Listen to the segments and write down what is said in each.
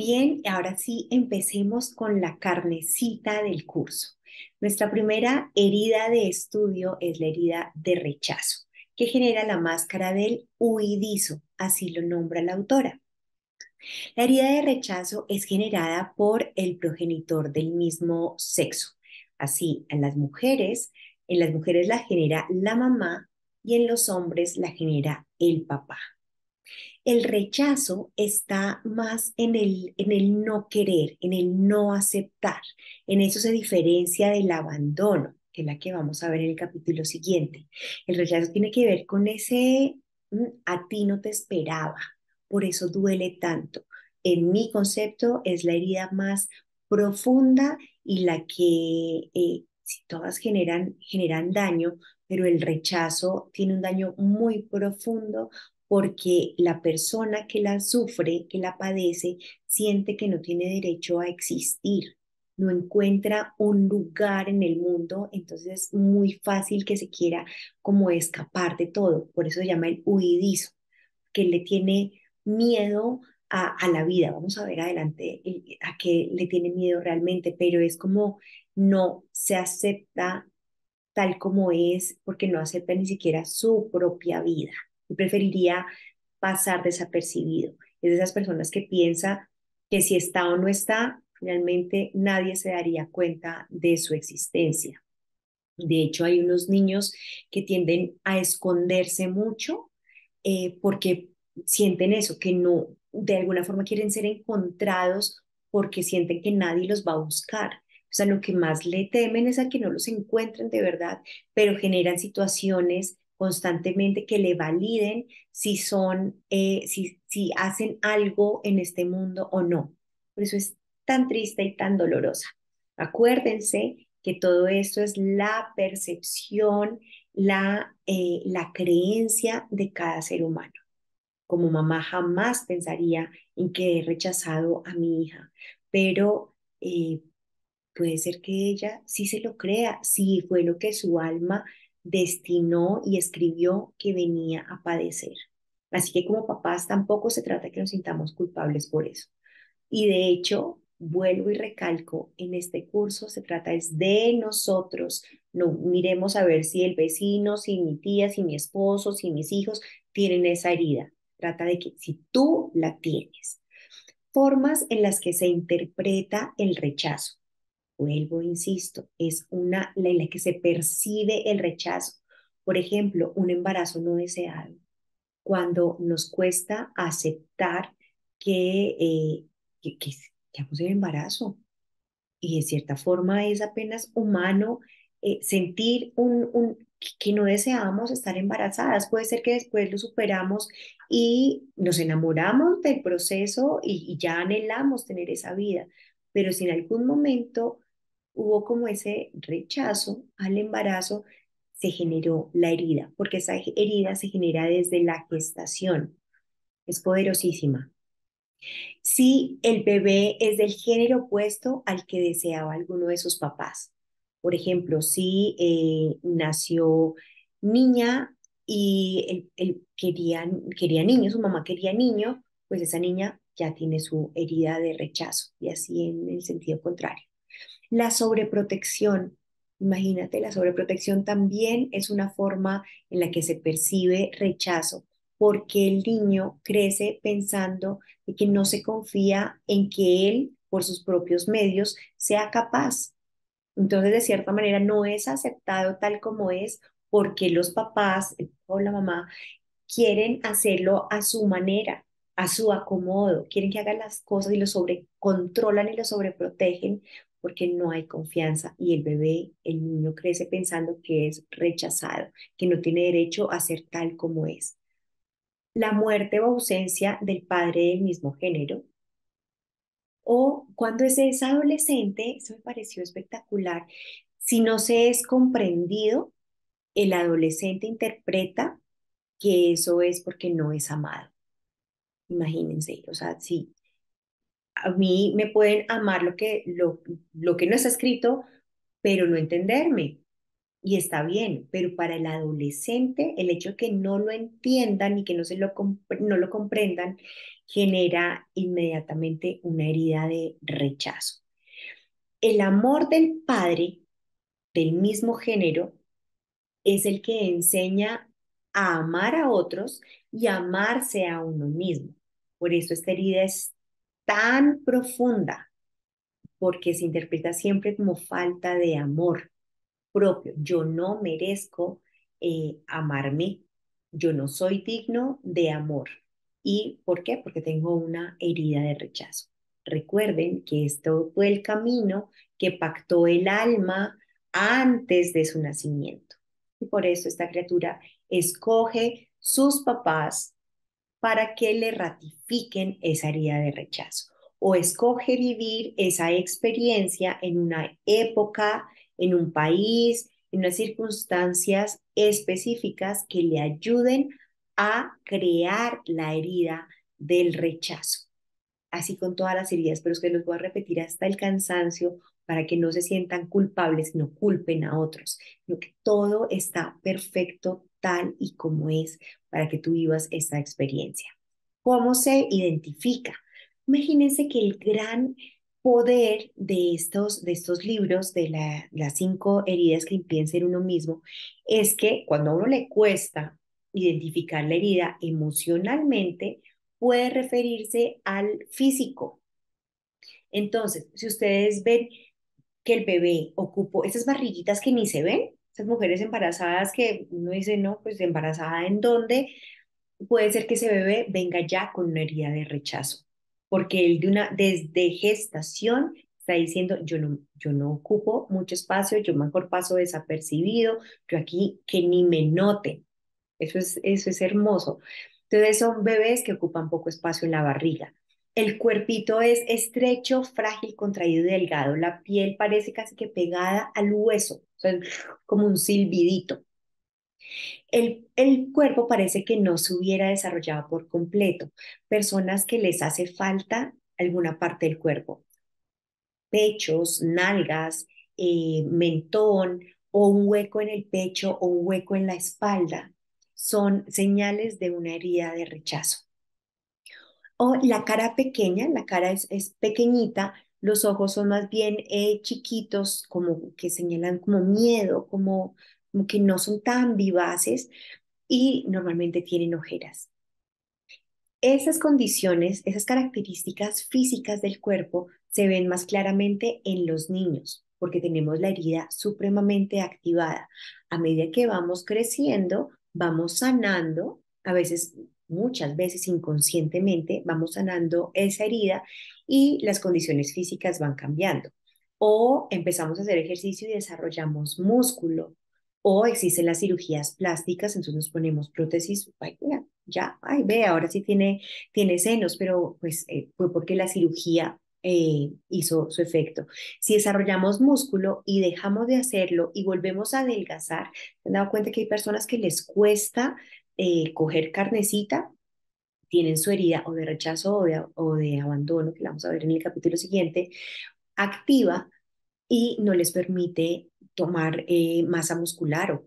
Bien, ahora sí empecemos con la carnecita del curso. Nuestra primera herida de estudio es la herida de rechazo, que genera la máscara del huidizo, así lo nombra la autora. La herida de rechazo es generada por el progenitor del mismo sexo. Así, en las mujeres la genera la mamá y en los hombres la genera el papá. El rechazo está más en el no querer, en el no aceptar. En eso se diferencia del abandono, que es la que vamos a ver en el capítulo siguiente. El rechazo tiene que ver con ese, a ti no te esperaba, por eso duele tanto. En mi concepto es la herida más profunda y la que, si todas generan daño, pero el rechazo tiene un daño muy profundo porque la persona que la sufre, que la padece, siente que no tiene derecho a existir, no encuentra un lugar en el mundo, entonces es muy fácil que se quiera como escapar de todo, por eso se llama el huidizo, que le tiene miedo a la vida. Vamos a ver adelante a qué le tiene miedo realmente, pero es como no se acepta tal como es, porque no acepta ni siquiera su propia vida y preferiría pasar desapercibido. Es de esas personas que piensa que si está o no está, finalmente nadie se daría cuenta de su existencia. De hecho, hay unos niños que tienden a esconderse mucho porque sienten eso, que no, de alguna forma quieren ser encontrados porque sienten que nadie los va a buscar. O sea, lo que más le temen es a que no los encuentren de verdad, pero generan situaciones constantemente que le validen si son, si hacen algo en este mundo o no. Por eso es tan triste y tan dolorosa. Acuérdense que todo esto es la percepción, la creencia de cada ser humano. Como mamá jamás pensaría en que he rechazado a mi hija, pero puede ser que ella sí se lo crea, sí fue lo que su alma destinó y escribió que venía a padecer. Así que como papás tampoco se trata de que nos sintamos culpables por eso. Y de hecho, vuelvo y recalco, en este curso se trata es de nosotros. No miremos a ver si el vecino, si mi tía, si mi esposo, si mis hijos tienen esa herida. Trata de que si tú la tienes. Formas en las que se interpreta el rechazo. Vuelvo, insisto, es una en la que se percibe el rechazo. Por ejemplo, un embarazo no deseado cuando nos cuesta aceptar que, que estamos en embarazo. Y de cierta forma es apenas humano sentir que no deseamos estar embarazadas. Puede ser que después lo superamos y nos enamoramos del proceso y ya anhelamos tener esa vida. Pero si en algún momento hubo como ese rechazo al embarazo, se generó la herida, porque esa herida se genera desde la gestación. Es poderosísima. Si el bebé es del género opuesto al que deseaba alguno de sus papás. Por ejemplo, si nació niña y él quería niño, su mamá quería niño, pues esa niña ya tiene su herida de rechazo y así en el sentido contrario. La sobreprotección, imagínate, la sobreprotección también es una forma en la que se percibe rechazo, porque el niño crece pensando de que no se confía en que él, por sus propios medios, sea capaz. Entonces, de cierta manera, no es aceptado tal como es porque los papás o la mamá quieren hacerlo a su manera, a su acomodo, quieren que hagan las cosas y lo sobrecontrolan y lo sobreprotegen porque no hay confianza y el bebé, el niño crece pensando que es rechazado, que no tiene derecho a ser tal como es. La muerte o ausencia del padre del mismo género. O cuando es adolescente, eso me pareció espectacular, si no se es comprendido, el adolescente interpreta que eso es porque no es amado. Imagínense, o sea, sí, a mí me pueden amar lo que no está escrito, pero no entenderme. y está bien, pero para el adolescente el hecho de que no lo entiendan y que no lo comprendan genera inmediatamente una herida de rechazo. El amor del padre del mismo género es el que enseña a amar a otros y a amarse a uno mismo. Por eso esta herida es tan profunda, porque se interpreta siempre como falta de amor propio. Yo no merezco amarme, yo no soy digno de amor. ¿Y por qué? Porque tengo una herida de rechazo. Recuerden que esto fue el camino que pactó el alma antes de su nacimiento. Y por eso esta criatura escoge sus papás para que le ratifiquen esa herida de rechazo. O escoge vivir esa experiencia en una época, en un país, en unas circunstancias específicas que le ayuden a crear la herida del rechazo. Así con todas las heridas, pero es que los voy a repetir hasta el cansancio para que no se sientan culpables, no culpen a otros, sino que todo está perfecto tal y como es para que tú vivas esta experiencia. ¿Cómo se identifica? Imagínense que el gran poder de estos libros, de las 5 heridas que impiden ser uno mismo, es que cuando a uno le cuesta identificar la herida emocionalmente, puede referirse al físico. Entonces, si ustedes ven que el bebé ocupó esas barriguitas que ni se ven, esas mujeres embarazadas que uno dice, no, pues embarazada en dónde, puede ser que ese bebé venga ya con una herida de rechazo, porque él desde gestación está diciendo, yo no ocupo mucho espacio, yo mejor paso desapercibido, yo aquí que ni me noten. Eso es hermoso. Entonces son bebés que ocupan poco espacio en la barriga. El cuerpito es estrecho, frágil, contraído y delgado. La piel parece casi que pegada al hueso, o sea, como un silbidito. El cuerpo parece que no se hubiera desarrollado por completo. Personas que les hace falta alguna parte del cuerpo, pechos, nalgas, mentón o un hueco en el pecho o un hueco en la espalda, son señales de una herida de rechazo. O la cara pequeña, la cara es pequeñita, los ojos son más bien chiquitos, como que señalan como miedo, como que no son tan vivaces y normalmente tienen ojeras. Esas condiciones, esas características físicas del cuerpo se ven más claramente en los niños, porque tenemos la herida supremamente activada. A medida que vamos creciendo, vamos sanando, a veces, muchas veces inconscientemente, vamos sanando esa herida y las condiciones físicas van cambiando. O empezamos a hacer ejercicio y desarrollamos músculo, o existen las cirugías plásticas, entonces nos ponemos prótesis, ay, mira, ya, ay, ve, ahora sí tiene senos, pero pues fue porque la cirugía hizo su efecto. Si desarrollamos músculo y dejamos de hacerlo y volvemos a adelgazar, ¿se han dado cuenta que hay personas que les cuesta coger carnecita? Tienen su herida o de rechazo o de abandono, que la vamos a ver en el capítulo siguiente, activa y no les permite tomar masa muscular o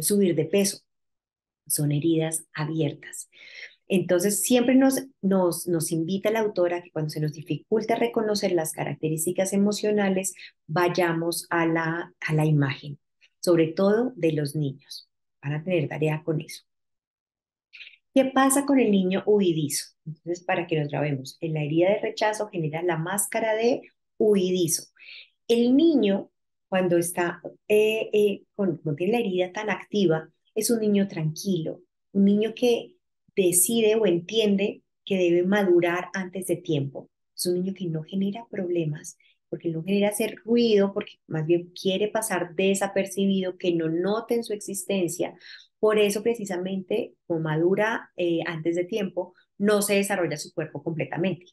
subir de peso. Son heridas abiertas. Entonces, siempre nos invita la autora que cuando se nos dificulta reconocer las características emocionales, vayamos a la imagen, sobre todo de los niños. Van a tener tarea con eso. ¿Qué pasa con el niño huidizo? Entonces, para que nos grabemos, en la herida de rechazo genera la máscara de huidizo. El niño, cuando está, cuando tiene la herida tan activa, es un niño tranquilo, un niño que decide o entiende que debe madurar antes de tiempo. Es un niño que no genera problemas, porque no genera hacer ruido, porque más bien quiere pasar desapercibido, que no noten su existencia. Por eso, precisamente, como madura antes de tiempo, no se desarrolla su cuerpo completamente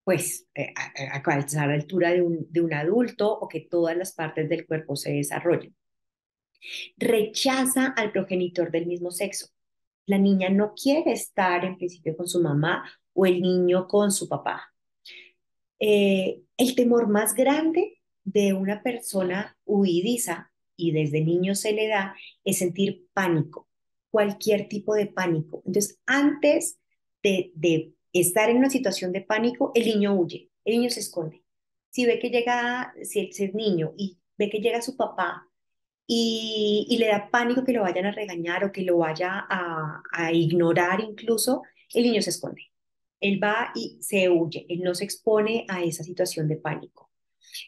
pues a esa altura de un adulto o que todas las partes del cuerpo se desarrollen. Rechaza al progenitor del mismo sexo. La niña no quiere estar en principio con su mamá o el niño con su papá. El temor más grande de una persona huidiza y desde niño se le da es sentir pánico, cualquier tipo de pánico. Entonces, antes de estar en una situación de pánico, el niño huye, el niño se esconde. Si ve que llega, si es niño y ve que llega su papá y le da pánico que lo vayan a regañar o que lo vaya a ignorar incluso, el niño se esconde. Él va y se huye, él no se expone a esa situación de pánico.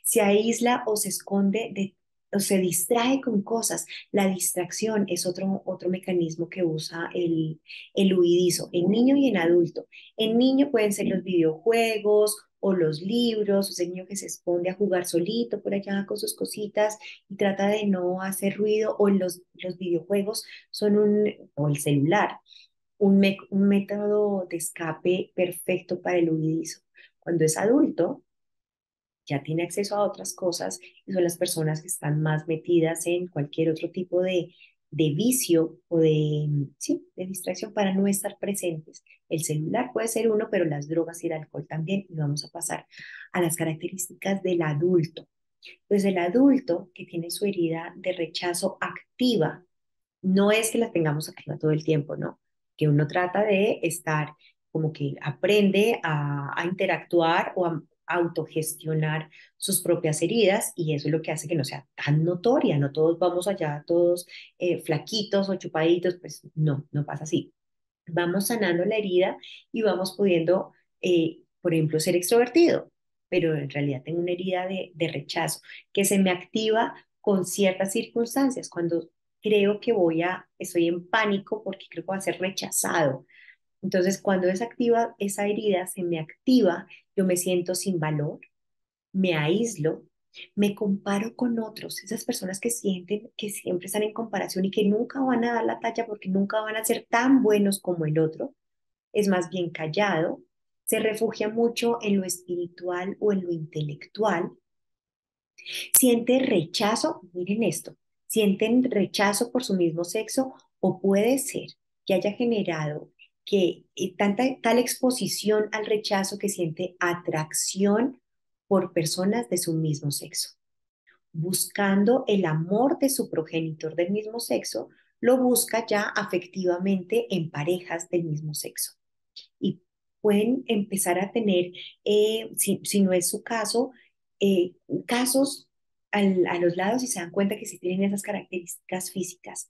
Se aísla o se esconde o se distrae con cosas. La distracción es otro mecanismo que usa el huidizo en niño y en adulto. En niño pueden ser los videojuegos o los libros, o ese niño que se esconde a jugar solito por allá con sus cositas y trata de no hacer ruido, o los videojuegos son o el celular, un método de escape perfecto para el huidizo. Cuando es adulto, ya tiene acceso a otras cosas y son las personas que están más metidas en cualquier otro tipo de vicio o sí, de distracción para no estar presentes. El celular puede ser uno, pero las drogas y el alcohol también. Y vamos a pasar a las características del adulto. Pues el adulto que tiene su herida de rechazo activa, no es que la tengamos activa todo el tiempo, no, que uno trata de estar como que aprende a interactuar o a autogestionar sus propias heridas, y eso es lo que hace que no sea tan notoria. No todos vamos allá, todos flaquitos o chupaditos, pues no, no pasa así. Vamos sanando la herida y vamos pudiendo, por ejemplo, ser extrovertido, pero en realidad tengo una herida de rechazo que se me activa con ciertas circunstancias, cuando creo que estoy en pánico porque creo que voy a ser rechazado. Entonces, cuando desactiva esa herida, se me activa, yo me siento sin valor, me aíslo, me comparo con otros, esas personas que sienten que siempre están en comparación y que nunca van a dar la talla porque nunca van a ser tan buenos como el otro, es más bien callado, se refugia mucho en lo espiritual o en lo intelectual, siente rechazo, miren esto, sienten rechazo por su mismo sexo, o puede ser que haya generado que tal exposición al rechazo que siente atracción por personas de su mismo sexo. Buscando el amor de su progenitor del mismo sexo, lo busca ya afectivamente en parejas del mismo sexo. Y pueden empezar a tener, si no es su caso, eh, casos a los lados, y se dan cuenta que sí tienen esas características físicas.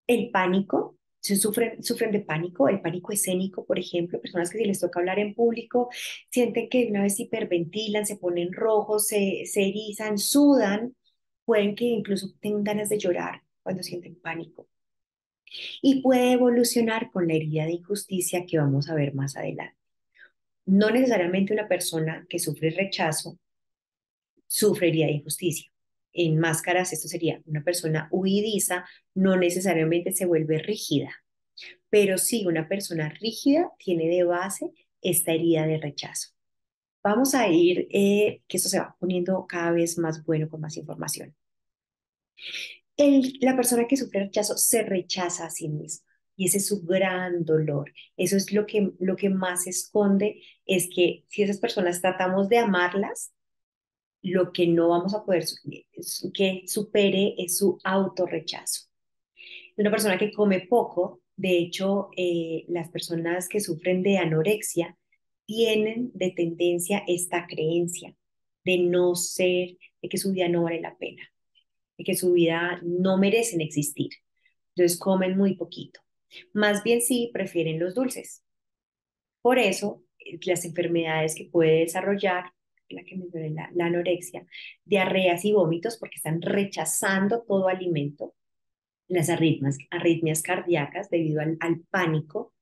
El pánico, sufren de pánico, el pánico escénico, por ejemplo, personas que si les toca hablar en público, sienten que de una vez hiperventilan, se ponen rojos, se erizan, sudan, pueden que incluso tengan ganas de llorar cuando sienten pánico. Y puede evolucionar con la herida de injusticia que vamos a ver más adelante. No necesariamente una persona que sufre rechazo sufriría de injusticia. En máscaras, esto sería una persona huidiza, no necesariamente se vuelve rígida, pero sí una persona rígida tiene de base esta herida de rechazo. Vamos a ir, que esto se va poniendo cada vez más bueno con más información. La persona que sufre rechazo se rechaza a sí misma y ese es su gran dolor. Eso es lo que más esconde, es que si esas personas tratamos de amarlas, lo que no vamos a poder que supere es su autorrechazo. Una persona que come poco, de hecho, las personas que sufren de anorexia tienen de tendencia esta creencia de no ser, de que su vida no vale la pena, de que su vida no merecen existir. Entonces comen muy poquito. Más bien sí prefieren los dulces. Por eso, las enfermedades que puede desarrollar, la que mencioné, la anorexia, diarreas y vómitos, porque están rechazando todo alimento, las arritmias cardíacas debido al pánico,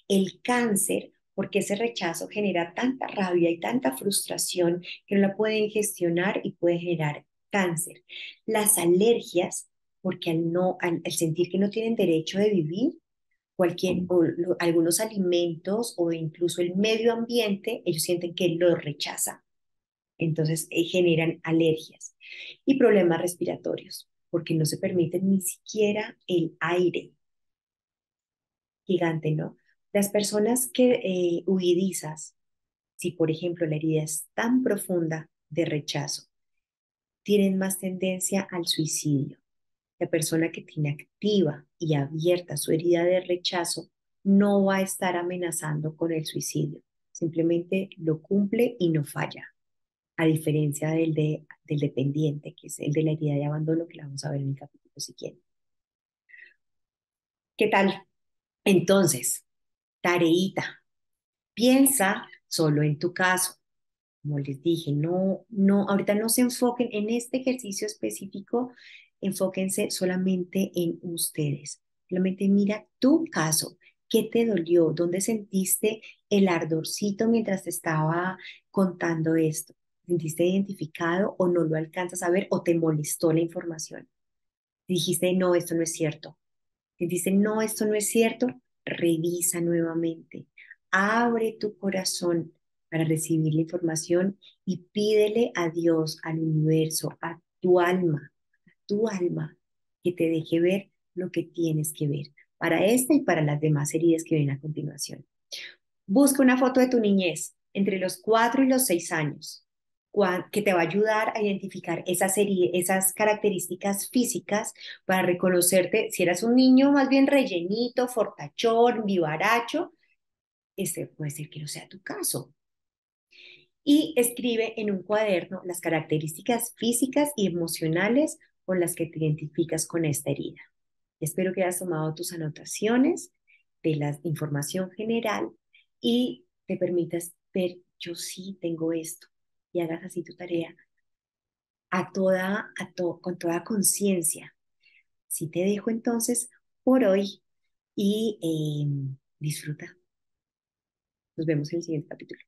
el cáncer, porque ese rechazo genera tanta rabia y tanta frustración que no la pueden gestionar y puede generar cáncer. Las alergias, porque al sentir que no tienen derecho de vivir, algunos alimentos o incluso el medio ambiente, ellos sienten que lo rechaza. Entonces generan alergias y problemas respiratorios, porque no se permiten ni siquiera el aire. Gigante, ¿no? Las personas que huidizas, si por ejemplo la herida es tan profunda de rechazo, tienen más tendencia al suicidio. La persona que tiene activa y abierta su herida de rechazo no va a estar amenazando con el suicidio, simplemente lo cumple y no falla, a diferencia del dependiente, que es el de la herida de abandono, que la vamos a ver en el capítulo siguiente. ¿Qué tal? Entonces, tareita, piensa solo en tu caso. Como les dije, ahorita no se enfoquen en este ejercicio específico, enfóquense solamente en ustedes. Solamente mira tu caso. ¿Qué te dolió? ¿Dónde sentiste el ardorcito mientras te estaba contando esto? ¿Sentiste identificado o no lo alcanzas a ver o te molestó la información? Dijiste, no, esto no es cierto. Dijiste, no, esto no es cierto. Revisa nuevamente. Abre tu corazón para recibir la información y pídele a Dios, al universo, a tu alma, que te deje ver lo que tienes que ver para esta y para las demás heridas que vienen a continuación. Busca una foto de tu niñez entre los 4 y los 6 años, que te va a ayudar a identificar esas características físicas para reconocerte si eras un niño más bien rellenito, fortachón, vivaracho. Este puede ser que no sea tu caso. Y escribe en un cuaderno las características físicas y emocionales con las que te identificas con esta herida. Espero que hayas tomado tus anotaciones de la información general y te permitas ver, yo sí tengo esto, y hagas así tu tarea con toda conciencia. Si te dejo entonces por hoy y disfruta. Nos vemos en el siguiente capítulo.